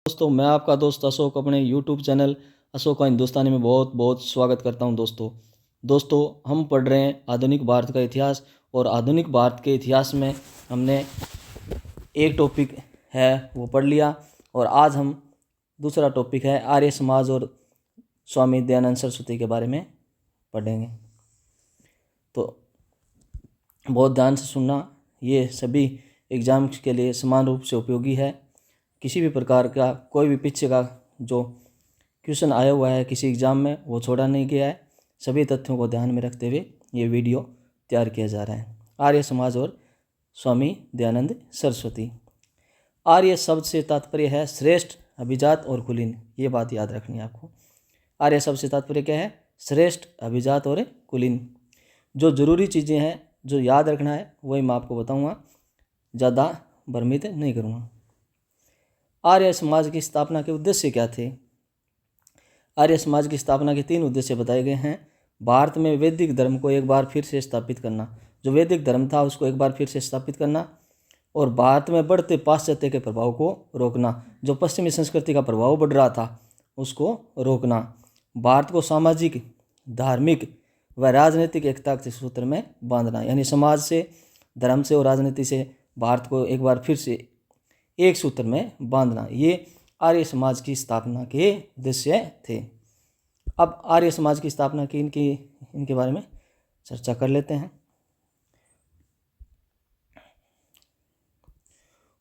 दोस्तों, मैं आपका दोस्त अशोक अपने YouTube चैनल अशोक का हिंदुस्तानी में बहुत बहुत स्वागत करता हूं। दोस्तों हम पढ़ रहे हैं आधुनिक भारत का इतिहास। और आधुनिक भारत के इतिहास में हमने एक टॉपिक है वो पढ़ लिया, और आज हम दूसरा टॉपिक है आर्य समाज और स्वामी दयानंद सरस्वती के बारे में पढ़ेंगे। तो बहुत ध्यान से सुनना, ये सभी एग्ज़ाम के लिए समान रूप से उपयोगी है। किसी भी प्रकार का कोई भी पीछे का जो क्वेश्चन आया हुआ है किसी एग्ज़ाम में वो छोड़ा नहीं गया है। सभी तथ्यों को ध्यान में रखते हुए ये वीडियो तैयार किया जा रहा है। आर्य समाज और स्वामी दयानंद सरस्वती। आर्य शब्द से तात्पर्य है श्रेष्ठ, अभिजात और कुलीन। ये बात याद रखनी है आपको। आर्य शब्द से तात्पर्य क्या है? श्रेष्ठ, अभिजात और कुलीन। जो जरूरी चीज़ें हैं जो याद रखना है वही मैं आपको बताऊंगा, ज़्यादा भ्रमित नहीं करूँगा। आर्य समाज की स्थापना के उद्देश्य क्या थे? आर्य समाज की स्थापना के 3 उद्देश्य बताए गए हैं। भारत में वैदिक धर्म को एक बार फिर से स्थापित करना, जो वैदिक धर्म था उसको एक बार फिर से स्थापित करना, और भारत में बढ़ते पाश्चात्य के प्रभाव को रोकना, जो पश्चिमी संस्कृति का प्रभाव बढ़ रहा था उसको रोकना। भारत को सामाजिक, धार्मिक व राजनीतिक एकता के सूत्र में बांधना, यानी समाज से, धर्म से और राजनीति से भारत को एक बार फिर से एक सूत्र में बांधना। ये आर्य समाज की स्थापना के उद्देश्य थे। अब आर्य समाज की स्थापना की इनके बारे में चर्चा कर लेते हैं।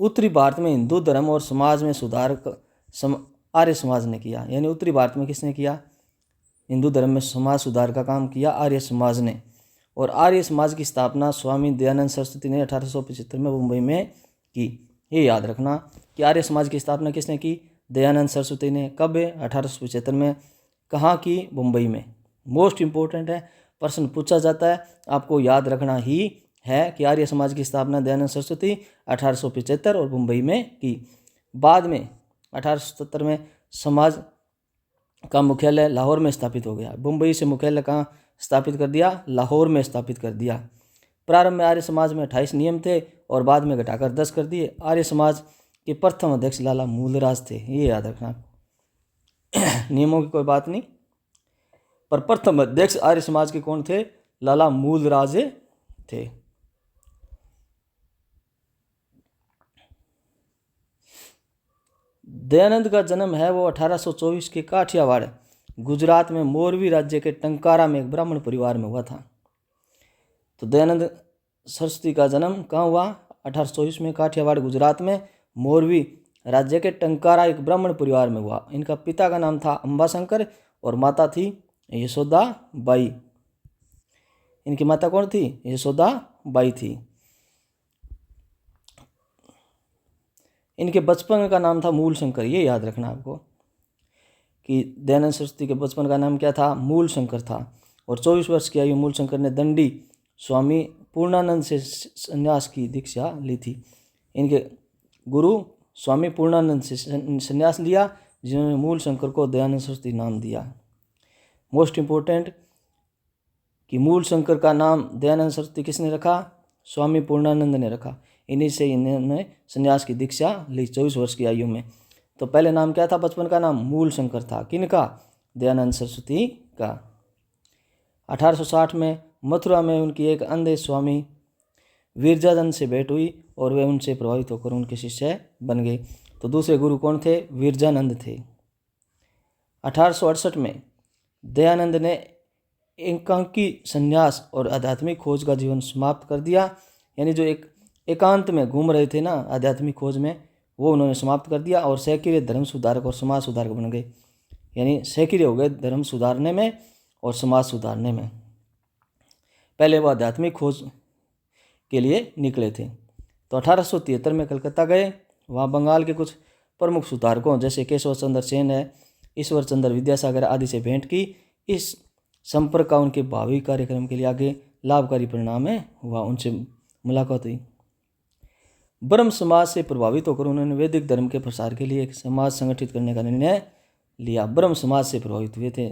उत्तरी भारत में हिंदू धर्म और समाज में सुधार आर्य समाज ने किया। यानी उत्तरी भारत में किसने किया? हिंदू धर्म में समाज सुधार का काम किया आर्य समाज ने। और आर्य समाज की स्थापना स्वामी दयानंद सरस्वती ने 1875 में मुंबई में की। ये याद रखना कि आर्य समाज की स्थापना किसने की? दयानंद सरस्वती ने। कब? 1875 में। कहाँ की? मुंबई में। मोस्ट इम्पोर्टेंट है, प्रश्न पूछा जाता है, आपको याद रखना ही है कि आर्य समाज की स्थापना दयानंद सरस्वती 1875 और मुंबई में की। बाद में 1877 में समाज का मुख्यालय लाहौर में स्थापित हो गया। मुंबई से मुख्यालय कहाँ स्थापित कर दिया? लाहौर में स्थापित कर दिया। प्रारंभ में आर्य समाज में 28 नियम थे और बाद में घटाकर 10 कर दिए। आर्य समाज के प्रथम अध्यक्ष लाला मूलराज थे, ये याद रखना। नियमों की कोई बात नहीं, पर प्रथम अध्यक्ष आर्य समाज के कौन थे? लाला मूलराज थे। दयानंद का जन्म है वो 1824 के काठियावाड़, गुजरात में मोरवी राज्य के टंकारा में एक ब्राह्मण परिवार में हुआ था। तो दयानंद सरस्वती का जन्म कहाँ हुआ? 1824 में काठियावाड़, गुजरात में मोरवी राज्य के टंकारा एक ब्राह्मण परिवार में हुआ। इनका पिता का नाम था अंबाशंकर और माता थी यशोदा बाई। इनकी माता कौन थी? यशोदा बाई थी। इनके बचपन का नाम था मूल शंकर। ये याद रखना आपको कि दयानंद सरस्वती के बचपन का नाम क्या था? मूल शंकर था। और 24 वर्ष की आयु मूल शंकर ने दंडी स्वामी पूर्णानंद से संन्यास की दीक्षा ली थी। इनके गुरु स्वामी पूर्णानंद से संन्यास लिया, जिन्होंने मूल शंकर को दयानंद सरस्वती नाम दिया। मोस्ट इम्पोर्टेंट कि मूल शंकर का नाम दयानंद सरस्वती किसने रखा? स्वामी पूर्णानंद ने रखा। इन्हीं से इन्होंने संन्यास की दीक्षा ली 24 वर्ष की आयु में। तो पहले नाम क्या था? बचपन का नाम मूल शंकर था। किनका? दयानंद सरस्वती का। 1860 में मथुरा में उनकी एक अंधे स्वामी वीरजानंद से भेंट हुई और वे उनसे प्रभावित होकर उनके शिष्य बन गए। तो दूसरे गुरु कौन थे? वीरजानंद थे। 1868 में दयानंद ने एकांकी संन्यास और आध्यात्मिक खोज का जीवन समाप्त कर दिया। यानी जो एक एकांत में घूम रहे थे ना आध्यात्मिक खोज में, वो उन्होंने समाप्त कर दिया और सक्रिय धर्म सुधारक और समाज सुधारक बन गए। यानी सक्रिय हो गए धर्म सुधारने में और समाज सुधारने में। पहले वो आध्यात्मिक खोज के लिए निकले थे। तो 1873 में कलकत्ता गए। वहाँ बंगाल के कुछ प्रमुख सुधारकों जैसे केशव चंद्र सेन है, ईश्वर चंद्र विद्यासागर आदि से भेंट की। इस संपर्क का उनके भावी कार्यक्रम के लिए आगे लाभकारी परिणाम हुआ। उनसे मुलाकात हुई। ब्रह्म समाज से प्रभावित होकर उन्होंने वैदिक धर्म के प्रसार के लिए एक समाज संगठित करने का निर्णय लिया। ब्रह्म समाज से प्रभावित हुए थे।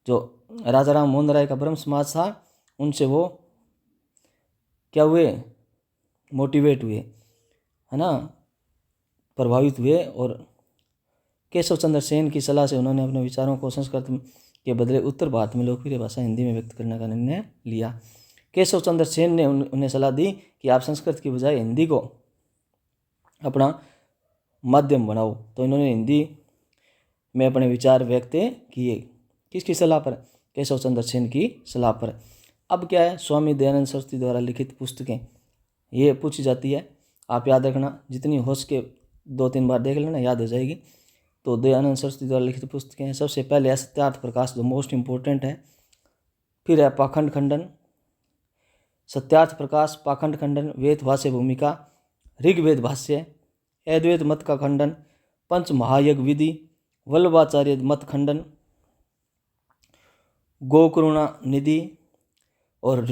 जो राजा राम मोहन राय का ब्रह्म समाज था, उनसे वो क्या हुए? मोटिवेट हुए, है ना, प्रभावित हुए और केशव चंद्र सेन की सलाह से उन्होंने अपने विचारों को संस्कृत के बदले उत्तर भारत में लोकप्रिय भाषा हिंदी में व्यक्त करने का निर्णय लिया। केशव चंद्र सेन ने उन्हें सलाह दी कि आप संस्कृत की बजाय हिंदी को अपना माध्यम बनाओ। तो इन्होंने हिंदी में अपने विचार व्यक्त किए। किसकी सलाह पर? केशव चंद्र सेन की सलाह पर। अब क्या है, स्वामी दयानंद सरस्वती द्वारा लिखित पुस्तकें ये पूछी जाती है, आप याद रखना, जितनी हो सके 2-3 बार देख लेना, याद हो जाएगी। तो दयानंद सरस्वती द्वारा लिखित पुस्तकें हैं। सबसे पहले है सत्यार्थ प्रकाश, जो मोस्ट इम्पोर्टेंट है। फिर है पाखंड खंडन, सत्यार्थ प्रकाश, पाखंड खंडन, वेद भाष्य भूमिका, ऋग्वेद भाष्य, अद्वैत मत का खंडन, पंच महायज्ञ विधि, वल्लभाचार्य मत खंडन, गोकरुणा निधि और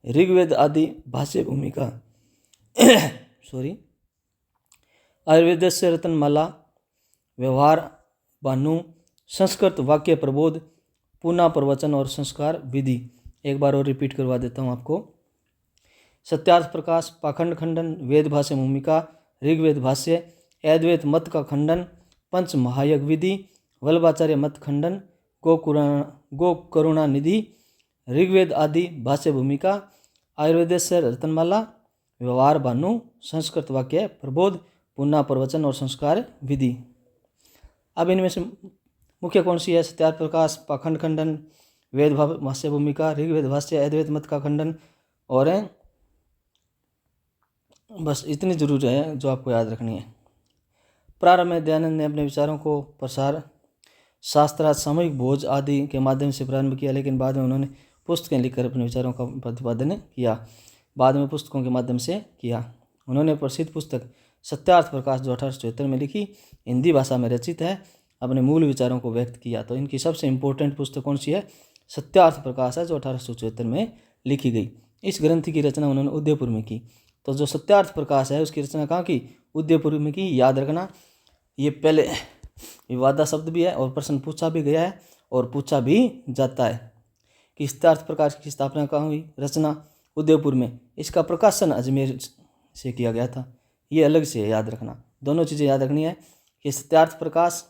ऋग्वेद आदि भाष्य भूमिका आयुर्वेद से रत्नमाला, व्यवहार भानु, संस्कृत वाक्य प्रबोध, पुनः प्रवचन और संस्कार विधि। एक बार और रिपीट करवा देता हूँ आपको। सत्यार्थ प्रकाश, पाखंड खंडन, वेद भाष्य भूमिका, ऋग्वेद भाष्य, अद्वैत मत का खंडन, पंच महायज्ञ विधि, वल्लभाचार्य मत खंडन, गोकरुणा निधि, ऋग्वेद आदि भाष्य भूमिका, आयुर्वेद से रत्नमाला, व्यवहार भानु, संस्कृत वाक्य प्रबोध, पुनः प्रवचन और संस्कार विधि। अब इनमें से मुख्य कौन सी है? सत्यार्थ प्रकाश, पाखंड खंडन, वेद भाष्य भूमिका, ऋग्वेद भाष्य, अद्वैत मत का खंडन, और बस इतनी जरूर है जो आपको याद रखनी है। प्रारंभ में दयानंद ने अपने विचारों को प्रसार शास्त्रार्थ, सामूहिक भोज आदि के माध्यम से प्रारंभ किया, लेकिन बाद में उन्होंने पुस्तकें लिखकर अपने विचारों का प्रतिपादन किया। बाद में पुस्तकों के माध्यम से किया। उन्होंने प्रसिद्ध पुस्तक सत्यार्थ प्रकाश, जो 1874 में लिखी, हिंदी भाषा में रचित है, अपने मूल विचारों को व्यक्त किया। तो इनकी सबसे इम्पोर्टेंट पुस्तक कौन सी है? सत्यार्थ प्रकाश है, जो 1874 में लिखी गई। इस ग्रंथ की रचना उन्होंने उदयपुर में की। तो जो सत्यार्थ प्रकाश है उसकी रचना कहाँ की? उदयपुर में की। याद रखना, ये पहले विवादा शब्द भी है और प्रश्न पूछा भी गया है और पूछा भी जाता है कि सत्यार्थ प्रकाश की स्थापना कहाँ हुई? रचना उदयपुर में। इसका प्रकाशन अजमेर से किया गया था। ये अलग से याद रखना, दोनों चीज़ें याद रखनी है कि सत्यार्थ प्रकाश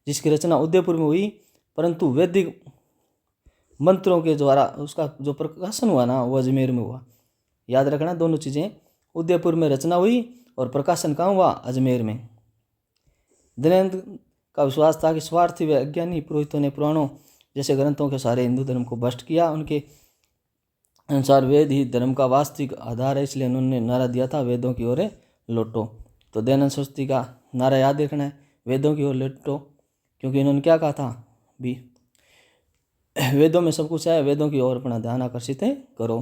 जिसकी रचना उदयपुर में हुई, परंतु वैदिक मंत्रों के द्वारा उसका जो प्रकाशन हुआ ना, वो अजमेर में हुआ। याद रखना दोनों चीज़ें, उदयपुर में रचना हुई और प्रकाशन कहाँ हुआ? अजमेर में। दयानंद का विश्वास था कि स्वार्थी व अज्ञानी पुरोहितों ने पुराणों जैसे ग्रंथों के सारे हिंदू धर्म को भ्रष्ट किया। उनके अनुसार वेद ही धर्म का वास्तविक आधार है, इसलिए उन्होंने नारा दिया था, वेदों की ओर लौटो। तो दयानंद सरस्वती का नारा याद रखना है, वेदों की ओर लौटो, क्योंकि इन्होंने क्या कहा था भी, वेदों में सब कुछ है, वेदों की ओर अपना ध्यान आकर्षित करो।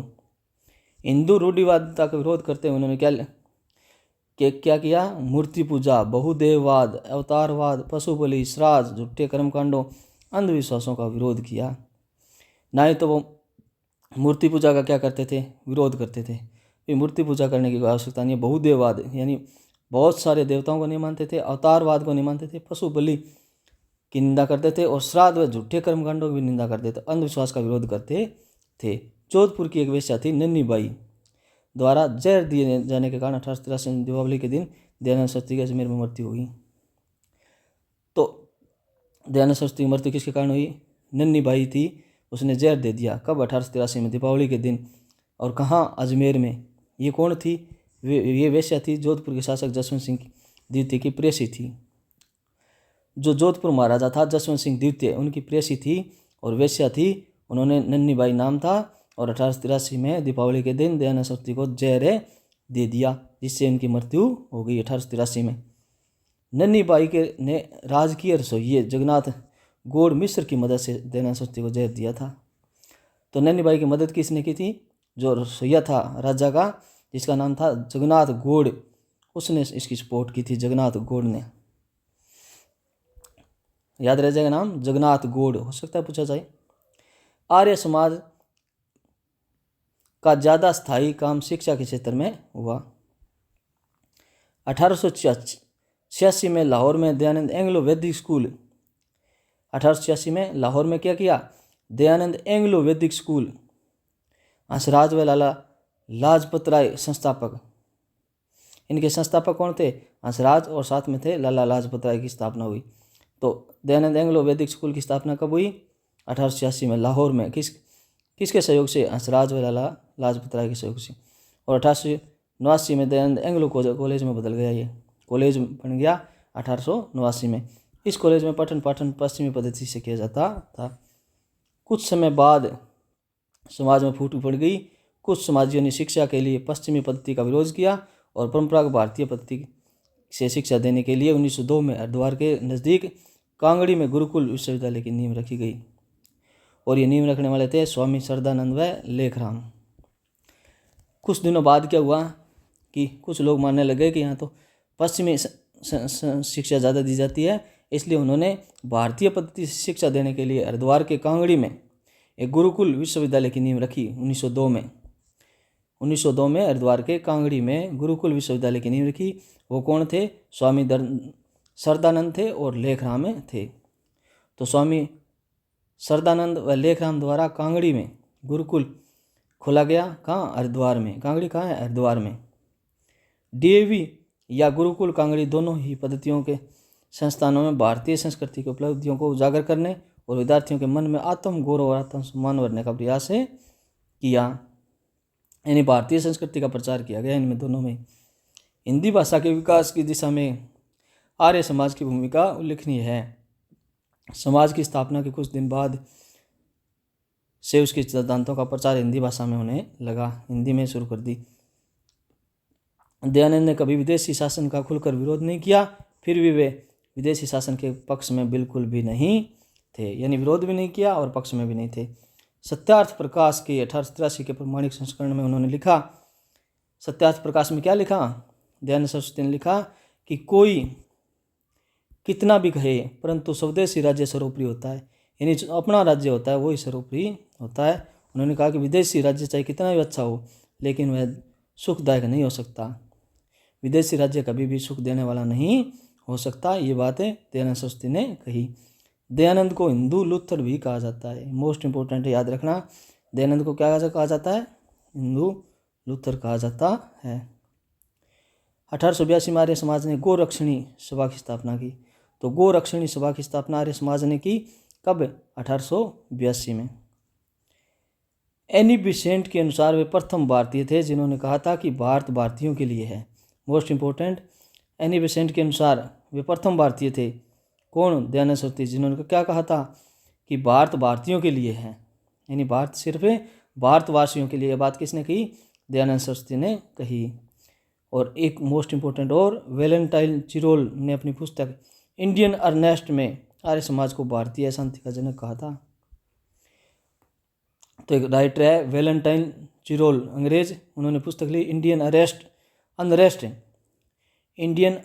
हिंदू रूढ़िवादिता का विरोध करते हुए उन्होंने क्या किया? मूर्ति पूजा, बहुदेववाद, अवतारवाद, पशु बलि, श्राद्ध, झूठे कर्मकांडों, अंधविश्वासों का विरोध किया। ना ही तो वो मूर्ति पूजा का क्या करते थे? विरोध करते थे। ये मूर्ति पूजा करने की कोई आवश्यकता नहीं है। बहुदेववाद यानी बहुत सारे देवताओं को नहीं मानते थे, अवतारवाद को नहीं मानते थे, पशु बलि की निंदा करते थे और श्राद्ध व झूठे कर्मकांडों की भी निंदा करते थे, अंधविश्वास का विरोध करते थे। जोधपुर की एक वेश्या थी नन्नी बाई, द्वारा जहर दिए जाने के कारण 1883 दीपावली के दिन दयानंद सरस्वती की अजमेर में मृत्यु हुई। तो दयानंद सरस्वती की मृत्यु किसके कारण हुई? नन्नी बाई थी, उसने जहर दे दिया। कब? 1883 में, दीपावली के दिन। और कहाँ? अजमेर में। ये कौन थी? ये वेश्या थी, जोधपुर के शासक जसवंत सिंह द्वितीय की प्रेयसी थी। जो जोधपुर महाराजा था जसवंत सिंह द्वितीय, उनकी प्रेयसी थी और वेश्या थी। उन्होंने नन्नी बाई नाम था और 1883 में दीपावली के दिन दयानंद सरस्वती को जहर दे दिया, जिससे उनकी मृत्यु हो गई 1883 में। नन्नी बाई के ने राजकीय रसोइये जगन्नाथ गौड़ मिश्र की मदद से दयानंद सरस्वती को जहर दिया था। तो नन्नी बाई की मदद किसने की थी? जो रसोइया था राजा का, जिसका नाम था जगन्नाथ गौड़, उसने इसकी सपोर्ट की थी, जगन्नाथ गौड़ ने। याद रह जाएगा नाम, जगन्नाथ गौड़, हो सकता है पूछा जाए। आर्य समाज का ज़्यादा स्थायी काम शिक्षा के क्षेत्र में हुआ। 1886 में लाहौर में दयानंद एंग्लो वैदिक स्कूल, 1886 में लाहौर में क्या किया? दयानंद एंग्लो वैदिक स्कूल, हंसराज व लाला लाजपत राय संस्थापक। इनके संस्थापक कौन थे? हंसराज और साथ में थे लाला लाजपत राय की स्थापना हुई। तो दयानंद एंग्लो वैदिक स्कूल की स्थापना कब हुई? 1886 में लाहौर में। किसके सहयोग से? हंसराज और लाला लाजपत राय के सहयोग से। और 1889 में दयानंद एंग्लो कॉलेज में बदल गया, ये कॉलेज बन गया 1889 में। इस कॉलेज में पठन पाठन पश्चिमी पद्धति से किया जाता था। कुछ समय बाद समाज में फूट पड़ गई। कुछ समाजियों ने शिक्षा के लिए पश्चिमी पद्धति का विरोध किया और परंपरागत भारतीय पद्धति से शिक्षा देने के लिए 1902 में हरिद्वार के नज़दीक कांगड़ी में गुरुकुल विश्वविद्यालय की नींव रखी गई। और ये नींव रखने वाले थे स्वामी श्रद्धानंद व लेखराम। कुछ दिनों बाद क्या हुआ कि कुछ लोग मानने लगे कि यहाँ तो पश्चिमी शिक्षा ज़्यादा दी जाती है, इसलिए उन्होंने भारतीय पद्धति से शिक्षा देने के लिए हरिद्वार के कांगड़ी में एक गुरुकुल विश्वविद्यालय की नींव रखी 1902 में। 1902 में हरिद्वार के कांगड़ी में गुरुकुल विश्वविद्यालय की नींव रखी। वो कौन थे? स्वामी श्रद्धानंद थे और लेखराम थे। तो स्वामी श्रद्धानंद व लेखराम द्वारा कांगड़ी में गुरुकुल खोला गया। कहाँ? हरिद्वार में। कांगड़ी कहाँ है? हरिद्वार में। डीएवी या गुरुकुल कांगड़ी दोनों ही पद्धतियों के संस्थानों में भारतीय संस्कृति की उपलब्धियों को उजागर करने और विद्यार्थियों के मन में आत्म गौरव और आत्म सम्मान भरने का प्रयास किया। यानी भारतीय संस्कृति का प्रचार किया गया इनमें दोनों में। हिंदी भाषा के विकास की दिशा में आर्य समाज की भूमिका उल्लेखनीय है। समाज की स्थापना के कुछ दिन बाद से उसके सिद्धांतों का प्रचार हिंदी भाषा में होने लगा, हिंदी में शुरू कर दी। दयानंद ने कभी विदेशी शासन का खुलकर विरोध नहीं किया, फिर भी वे विदेशी शासन के पक्ष में बिल्कुल भी नहीं थे, यानी विरोध भी नहीं किया और पक्ष में भी नहीं थे। सत्यार्थ प्रकाश के 1883 के प्रमाणिक संस्करण में उन्होंने लिखा, सत्यार्थ प्रकाश में क्या लिखा? दयानंद सरस्वती ने लिखा कि कोई कितना भी कहे परंतु स्वदेशी राज्य सर्वोपरि होता है, यानी जो अपना राज्य होता है वही सर्वोपरि होता है। उन्होंने कहा कि विदेशी राज्य चाहे कितना भी अच्छा हो लेकिन वह सुखदायक नहीं हो सकता, विदेशी राज्य कभी भी सुख देने वाला नहीं हो सकता। ये बातें दयानंद सरस्वती ने कही। दयानंद को हिंदू लूथर भी कहा जाता है, मोस्ट इंपॉर्टेंट है, याद रखना। दयानंद को क्या कहा जाता है? हिंदू लूथर कहा जाता है। 1882 में आर्य समाज ने गोरक्षणी सभा की स्थापना की। तो गोरक्षणी सभा की स्थापना आर्य समाज ने की कब? 1882 में। एनी बिसेंट के अनुसार वे प्रथम भारतीय थे जिन्होंने कहा था कि भारत भारतीयों के लिए है। मोस्ट इंपॉर्टेंट, एनी बिसेंट के अनुसार वे प्रथम भारतीय थे। कौन? दयानंद सरस्वती, जिन्होंने क्या कहा था कि भारत भारतीयों के लिए है, यानी भारत सिर्फ भारतवासियों के लिए। ये बात किसने कही? दयानंद सरस्वती ने कही। और एक मोस्ट इंपॉर्टेंट और, वैलेंटाइन चिरोल ने अपनी पुस्तक इंडियन अर्नेस्ट में आर्य समाज को भारतीय शांति का जनक कहा था। तो एक राइटर है वैलेंटाइन चिरोल, अंग्रेज, उन्होंने पुस्तक ली इंडियन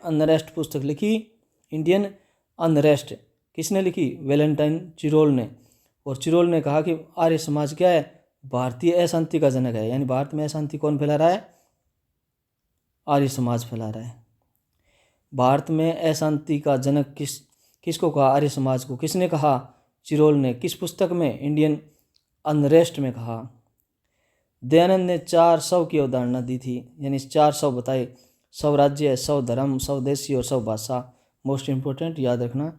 अनरेस्ट पुस्तक लिखी। इंडियन अनरेस्ट किसने लिखी? वैलेंटाइन चिरोल ने। और चिरोल ने कहा कि आर्य समाज क्या है? भारतीय अशांति का जनक है, यानी भारत में अशांति कौन फैला रहा है? आर्य समाज फैला रहा है। भारत में अशांति का जनक किसको कहा? आर्य समाज को। किसने कहा? चिरोल ने। किस पुस्तक में? इंडियन अनरेस्ट में कहा। दयानंद ने 4 शव की अवधारणा दी थी, यानी 4 शव बताए, स्वराज्य, स्वधर्म, स्वदेशी और स्वभाषा। मोस्ट इंपॉर्टेंट, याद रखना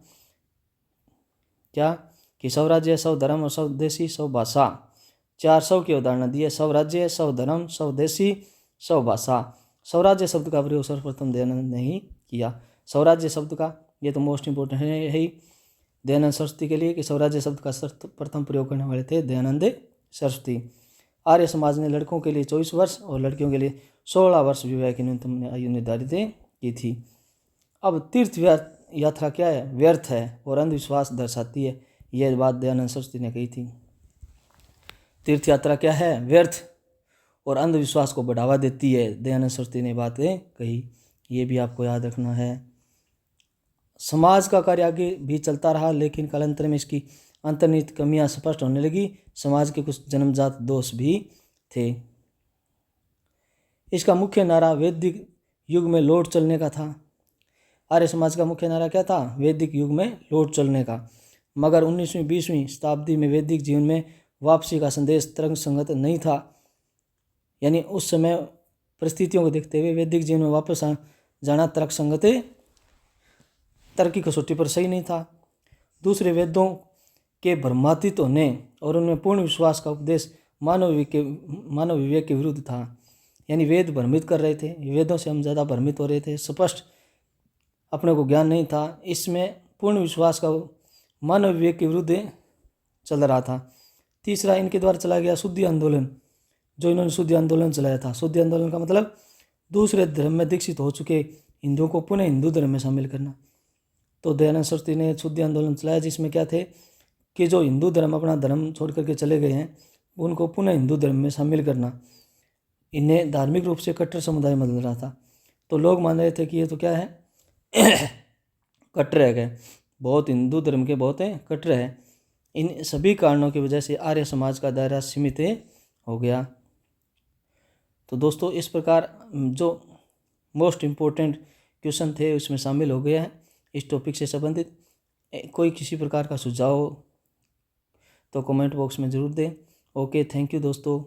क्या कि स्वराज्य, स्वधर्म और स्वदेशी, स्वभाषा, 4 शव की अवधारणा दी है। स्वराज्य, स्वधर्म, स्वदेशी, स्वभाषा। स्वराज्य शब्द का प्रयोग सर्वप्रथम दयानंद ने ही किया। स्वराज्य शब्द का, ये तो मोस्ट इंपॉर्टेंट है ही दयानंद सरस्वती के लिए कि स्वराज्य शब्द का प्रथम प्रयोग करने वाले थे दयानंद सरस्वती। आर्य समाज ने लड़कों के लिए 24 वर्ष और लड़कियों के लिए 16 वर्ष विवाह की न्यूनतम आयु निर्धारित की थी। अब तीर्थ यात्रा क्या है? व्यर्थ है और अंधविश्वास दर्शाती है, यह बात दयानंद सरस्वती ने कही थी। तीर्थ यात्रा क्या है? व्यर्थ और अंधविश्वास को बढ़ावा देती है, दयानंद सरस्वती ने बातें कही। ये भी आपको याद रखना है। समाज का कार्य आगे भी चलता रहा लेकिन कालांतर में इसकी अंतर्निहित कमियां स्पष्ट होने लगी। समाज के कुछ जन्मजात दोष भी थे। इसका मुख्य नारा वैदिक युग में लौट चलने का था। आर्य समाज का मुख्य नारा क्या था? वैदिक युग में लौट चलने का। मगर 19वीं 20वीं शताब्दी में वैदिक जीवन में वापसी का संदेश तरंग संगत नहीं था, यानी उस समय परिस्थितियों को देखते हुए वैदिक जीवन में वापस जाना तर्क संगत तर्क की कसौटी पर सही नहीं था। दूसरे वेदों के भ्रमातीत होने और उनमें पूर्ण विश्वास का उपदेश मानव विवेक के विरुद्ध था। यानी वेद भ्रमित कर रहे थे, वेदों से हम ज़्यादा भ्रमित हो रहे थे, स्पष्ट अपने को ज्ञान नहीं था। इसमें पूर्ण विश्वास का मानव विवेक के विरुद्ध चल रहा था। तीसरा, इनके द्वारा चला गया शुद्धि आंदोलन, जो इन्होंने शुद्धि आंदोलन चलाया था। शुद्धि आंदोलन का मतलब दूसरे धर्म में दीक्षित हो चुके हिंदुओं को पुनः हिंदू धर्म में शामिल करना। तो दयानंद सरस्वती ने शुद्धि आंदोलन चलाया, जिसमें क्या थे कि जो हिंदू धर्म अपना धर्म छोड़ करके चले गए हैं उनको पुनः हिंदू धर्म में शामिल करना। इन्हें धार्मिक रूप से कट्टर समुदाय मान रहा था। तो लोग मान रहे थे कि ये तो क्या है कट्टर है, बहुत हिंदू धर्म के बहुत हैं, कट्टर है। इन सभी कारणों की वजह से आर्य समाज का दायरा सीमित हो गया। तो दोस्तों इस प्रकार जो मोस्ट इम्पोर्टेंट क्वेश्चन थे उसमें शामिल हो गया है इस टॉपिक से संबंधित। कोई किसी प्रकार का सुझाव तो कमेंट बॉक्स में ज़रूर दें। ओके, थैंक यू दोस्तों।